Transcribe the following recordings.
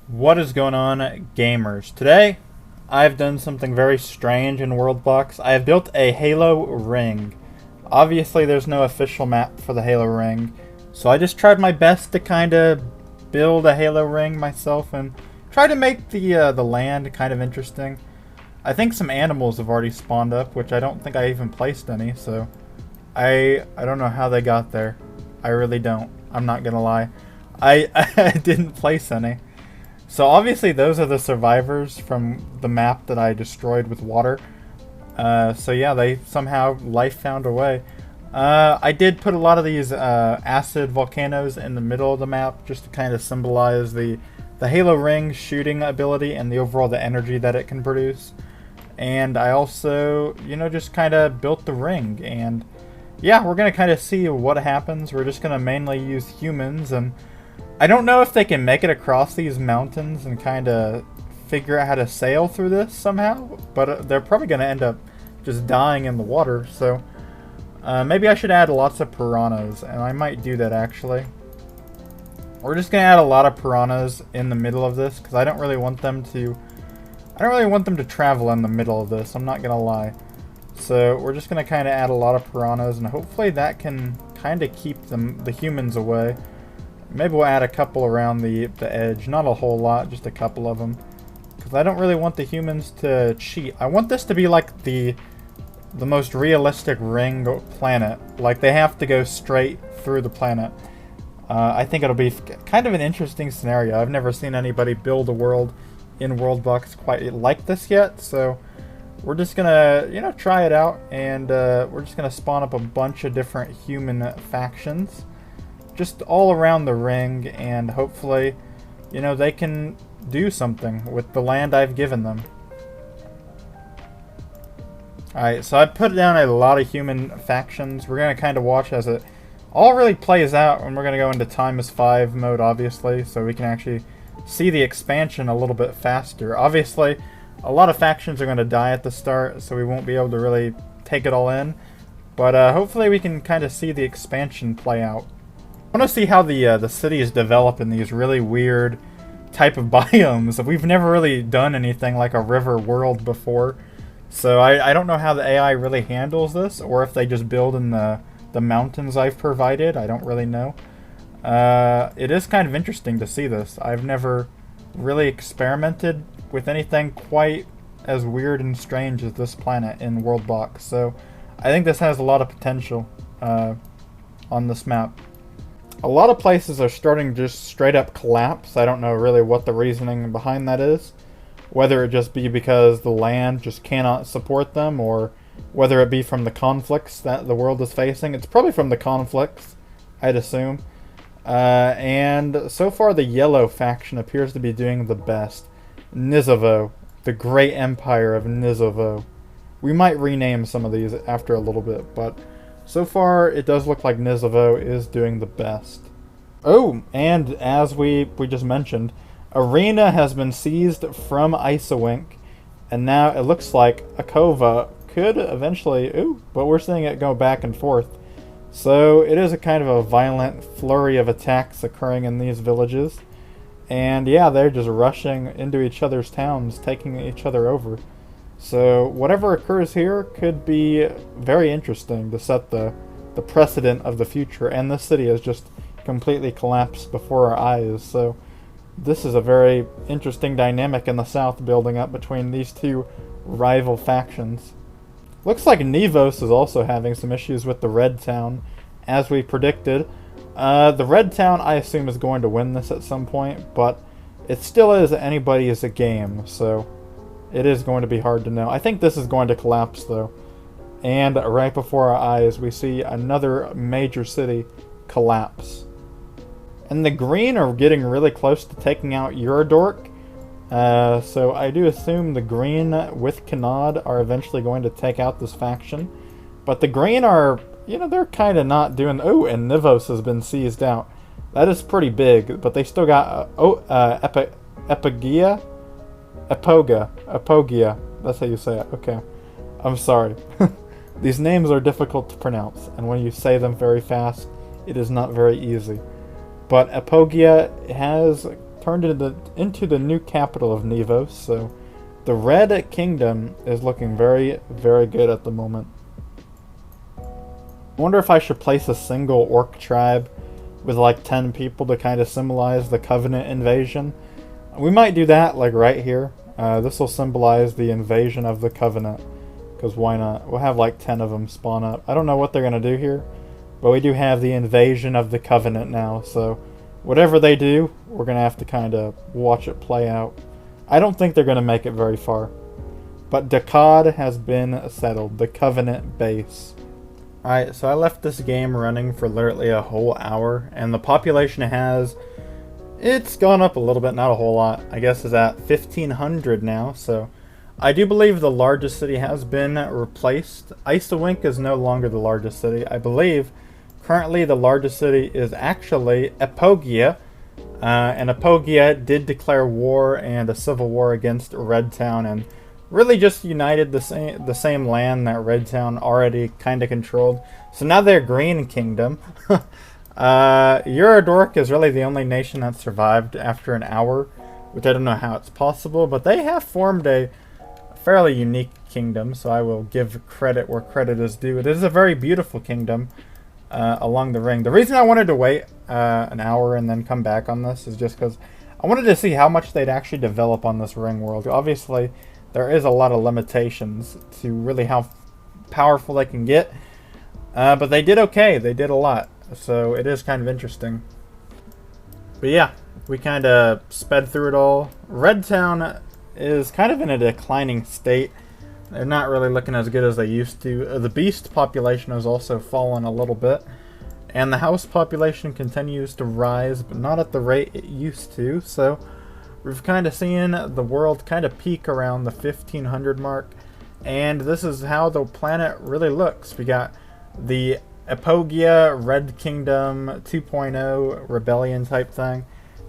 What is going on, gamers? Today, I've done something very strange in Worldbox. I have built a Halo ring. Obviously, there's no official map for the Halo ring, so I just tried my best to kind of build a Halo ring myself and try to make the land kind of interesting. I think some animals have already spawned up, which I don't think I even placed any, so I don't know how they got there. I really don't. I'm not gonna lie. I didn't place any. So obviously those are the survivors from the map that I destroyed with water. So yeah, they somehow life found a way. I did put a lot of these acid volcanoes in the middle of the map just to kind of symbolize the Halo ring shooting ability and the overall the energy that it can produce. And I also, just kind of built the ring. And yeah, we're going to kind of see what happens. We're just going to mainly use humans, and I don't know if they can make it across these mountains and kind of figure out how to sail through this somehow, but they're probably going to end up just dying in the water, so maybe I should add lots of piranhas, and I might do that actually. We're just going to add a lot of piranhas in the middle of this, because I don't really want them to travel in the middle of this, I'm not going to lie. So we're just going to kind of add a lot of piranhas, and hopefully that can kind of keep the humans away. Maybe we'll add a couple around the edge. Not a whole lot, just a couple of them. Because I don't really want the humans to cheat. I want this to be like the most realistic ring planet. Like, they have to go straight through the planet. I think it'll be kind of an interesting scenario. I've never seen anybody build a world in Worldbox quite like this yet. So we're just going to, try it out. And we're just going to spawn up a bunch of different human factions just all around the ring, and hopefully, they can do something with the land I've given them. Alright, so I put down a lot of human factions. We're going to kind of watch as it all really plays out, and we're going to go into times 5 mode, obviously, so we can actually see the expansion a little bit faster. Obviously, a lot of factions are going to die at the start, so we won't be able to really take it all in, but hopefully we can kind of see the expansion play out. I want to see how the cities develop in these really weird type of biomes. We've never really done anything like a river world before, so I don't know how the AI really handles this, or if they just build in the mountains I've provided. I don't really know. It is kind of interesting to see this. I've never really experimented with anything quite as weird and strange as this planet in Worldbox, so I think this has a lot of potential on this map. A lot of places are starting to just straight up collapse. I don't know really what the reasoning behind that is. Whether it just be because the land just cannot support them, or whether it be from the conflicts that the world is facing. It's probably from the conflicts, I'd assume. And so far the yellow faction appears to be doing the best. Nizovo, the great empire of Nizovo. We might rename some of these after a little bit, but so far, it does look like Nizovo is doing the best. Oh, and as we just mentioned, Arena has been seized from Isowink, and now it looks like Akova could eventually... Ooh, but we're seeing it go back and forth. So it is a kind of a violent flurry of attacks occurring in these villages. And yeah, they're just rushing into each other's towns, taking each other over. So whatever occurs here could be very interesting to set the precedent of the future, and this city has just completely collapsed before our eyes, so this is a very interesting dynamic in the south building up between these two rival factions. Looks like Nevos is also having some issues with the Red Town, as we predicted. The Red Town, I assume, is going to win this at some point, but it still is anybody's game, so it is going to be hard to know. I think this is going to collapse, though. And right before our eyes, we see another major city collapse. And the green are getting really close to taking out Eurodork. So I do assume the green with Kanad are eventually going to take out this faction. But the green are, they're kind of not doing... Oh, and Nivos has been seized out. That is pretty big, but they still got Epigia? Apogia. That's how you say it. Okay. I'm sorry. These names are difficult to pronounce, and when you say them very fast, it is not very easy. But Apogia has turned into the new capital of Nevos. So the Red Kingdom is looking very, very good at the moment. I wonder if I should place a single orc tribe with like 10 people to kind of symbolize the Covenant invasion. We might do that like right here. This will symbolize the invasion of the Covenant, because why not? We'll have like 10 of them spawn up. I don't know what they're going to do here, but we do have the invasion of the Covenant now, so whatever they do, we're going to have to kind of watch it play out. I don't think they're going to make it very far. But Dakad has been settled, the Covenant base. Alright, so I left this game running for literally a whole hour, and the population it's gone up a little bit, not a whole lot. I guess it's at 1,500 now, so I do believe the largest city has been replaced. Icewink is no longer the largest city. I believe currently the largest city is actually Epogia, and Epogia did declare war and a civil war against Redtown, and really just united the same land that Redtown already kind of controlled. So now they're Green Kingdom. Eurodork is really the only nation that survived after an hour, which I don't know how it's possible, but they have formed a fairly unique kingdom, so I will give credit where credit is due. It is a very beautiful kingdom along the ring. The reason I wanted to wait an hour and then come back on this is just because I wanted to see how much they'd actually develop on this ring world. Obviously, there is a lot of limitations to really how powerful they can get. But they did okay. They did a lot. So it is kind of interesting. But yeah, we kind of sped through it all. Redtown is kind of in a declining state. They're not really looking as good as they used to. The beast population has also fallen a little bit. And the house population continues to rise, but not at the rate it used to. So we've kind of seen the world kind of peak around the 1,500 mark, and this is how the planet really looks. We got the Epogia Red Kingdom 2.0 rebellion type thing.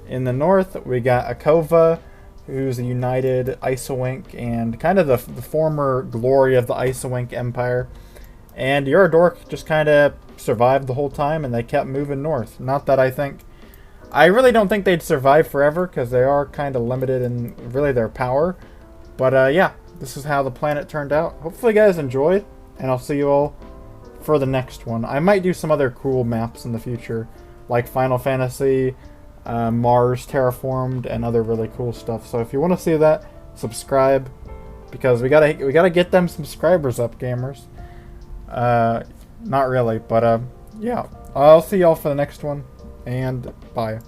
In the north, we got Akova, who's a united Icewink and kind of the former glory of the Icewink Empire. And Eurodork just kind of survived the whole time, and they kept moving north. Not that I really don't think they'd survive forever, because they are kind of limited in really their power. But yeah, this is how the planet turned out. Hopefully you guys enjoyed, and I'll see you all for the next one. I might do some other cool maps in the future, like Final Fantasy, Mars Terraformed, and other really cool stuff. So if you want to see that, subscribe, because we gotta get them subscribers up, gamers. Not really, but yeah. I'll see y'all for the next one. And bye.